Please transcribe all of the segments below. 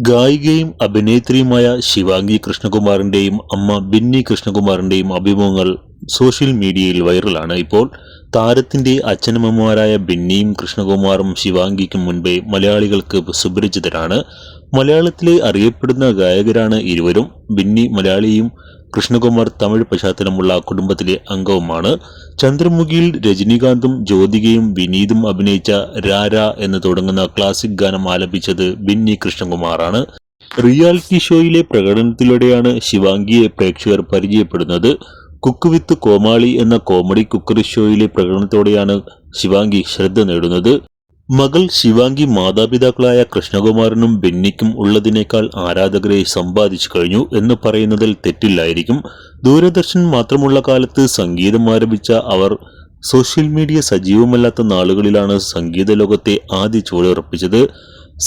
ഗായികയും അഭിനേത്രിയുമായ ശിവാംഗി കൃഷ്ണകുമാറിന്റെയും അമ്മ ബിന്നി കൃഷ്ണകുമാറിന്റെയും അഭിമുഖങ്ങൾ സോഷ്യൽ മീഡിയയിൽ വൈറലാണ്. ഇപ്പോൾ താരത്തിന്റെ അച്ഛനമ്മമാരായ ബിന്നിയും കൃഷ്ണകുമാറും ശിവാംഗിക്കും മുൻപേ മലയാളികൾക്ക് സുപരിചിതരാണ്. മലയാളത്തിലെ അറിയപ്പെടുന്ന ഗായകരാണ് ഇരുവരും. ബിന്നി മലയാളിയും കൃഷ്ണകുമാർ തമിഴ് പശ്ചാത്തലമുള്ള കുടുംബത്തിലെ അംഗവുമാണ്. ചന്ദ്രമുഖിയിൽ രജനീകാന്തും ജ്യോതികയും വിനീതും അഭിനയിച്ച രാര എന്ന് തുടങ്ങുന്ന ക്ലാസിക് ഗാനം ആലപിച്ചത് ബിന്നി കൃഷ്ണകുമാറാണ്. റിയാലിറ്റി ഷോയിലെ പ്രകടനത്തിലൂടെയാണ് ശിവാംഗിയെ പ്രേക്ഷകർ പരിചയപ്പെടുന്നത്. കുക്ക് വിത്ത് കോമാളി എന്ന കോമഡി കുക്കറി ഷോയിലെ പ്രകടനത്തോടെയാണ് ശിവാംഗി ശ്രദ്ധ നേടുന്നത്. മകൾ ശിവാംഗി മാതാപിതാക്കളായ കൃഷ്ണകുമാറിനും ബെന്നിക്കും ഉള്ളതിനേക്കാൾ ആരാധകരെ സമ്പാദിച്ചു കഴിഞ്ഞു എന്ന് പറയുന്നതിൽ തെറ്റില്ലായിരിക്കും. ദൂരദർശൻ മാത്രമുള്ള കാലത്ത് സംഗീതം ആരംഭിച്ച അവർ സോഷ്യൽ മീഡിയ സജീവമല്ലാത്ത നാളുകളിലാണ് സംഗീത ലോകത്തെ ആദ്യ ചുവടുറപ്പിച്ചത്.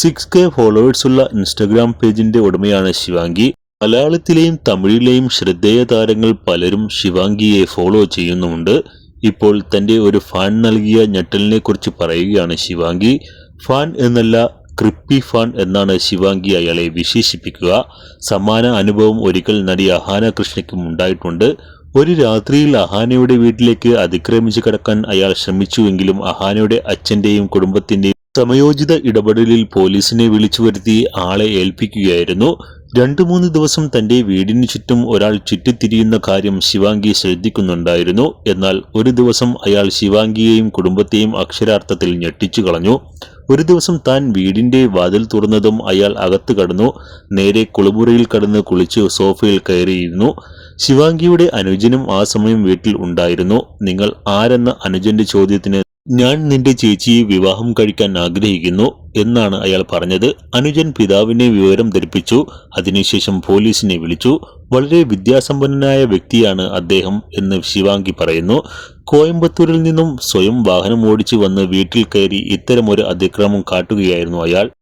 6K ഫോളോവേഴ്സുള്ള ഇൻസ്റ്റഗ്രാം പേജിന്റെ ഉടമയാണ് ശിവാംഗി. മലയാളത്തിലെയും തമിഴിലെയും ശ്രദ്ധേയ താരങ്ങൾ പലരും ശിവാംഗിയെ ഫോളോ ചെയ്യുന്നുമുണ്ട്. ഇപ്പോൾ തന്റെ ഒരു ഫാൻ നൽകിയ ഞെട്ടലിനെ കുറിച്ച് പറയുകയാണ് ശിവാംഗി. ഫാൻ എന്നല്ല, ക്രിപ്പി ഫാൻ എന്നാണ് ശിവാംഗി അയാളെ വിശേഷിപ്പിക്കുക. സമാന അനുഭവം ഒരിക്കൽ നടി അഹാന കൃഷ്ണയ്ക്കും ഉണ്ടായിട്ടുണ്ട്. ഒരു രാത്രിയിൽ അഹാനയുടെ വീട്ടിലേക്ക് അതിക്രമിച്ചു കടക്കാൻ അയാൾ ശ്രമിച്ചുവെങ്കിലും അഹാനയുടെ അച്ഛന്റെയും കുടുംബത്തിന്റെയും സമയോചിത ഇടപെടലിൽ പോലീസിനെ വിളിച്ചു വരുത്തി ആളെ ഏൽപ്പിക്കുകയായിരുന്നു. 2-3 ദിവസം തന്റെ വീടിനു ചുറ്റും ഒരാൾ ചുറ്റിത്തിരിയുന്ന കാര്യം ശിവാംഗി ശ്രദ്ധിക്കുന്നുണ്ടായിരുന്നു. എന്നാൽ ഒരു ദിവസം അയാൾ ശിവാംഗിയെയും കുടുംബത്തെയും അക്ഷരാർത്ഥത്തിൽ ഞെട്ടിച്ചു കളഞ്ഞു. ഒരു ദിവസം താൻ വീടിന്റെ വാതിൽ തുറന്നതും അയാൾ അകത്ത് കടന്നു. നേരെ കുളിമുറിയിൽ കടന്ന് കുളിച്ച് സോഫയിൽ കയറിയിരുന്നു. ശിവാംഗിയുടെ അനുജനും ആ സമയം വീട്ടിൽ ഉണ്ടായിരുന്നു. നിങ്ങൾ ആരെന്ന അനുജന്റെ ചോദ്യത്തിന് ഞാൻ നിന്റെ ചേച്ചിയെ വിവാഹം കഴിക്കാൻ ആഗ്രഹിക്കുന്നു എന്നാണ് അയാൾ പറഞ്ഞത്. അനുജൻ പിതാവിനെ വിവരം ധരിപ്പിച്ചു. അതിനുശേഷം പോലീസിനെ വിളിച്ചു. വളരെ വിദ്യാസമ്പന്നനായ വ്യക്തിയാണ് അദ്ദേഹം എന്ന് ശിവാംഗി പറയുന്നു. കോയമ്പത്തൂരിൽ നിന്നും സ്വയം വാഹനം ഓടിച്ചു വന്ന് വീട്ടിൽ കയറി ഇത്തരമൊരു അതിക്രമം കാട്ടുകയായിരുന്നു അയാൾ.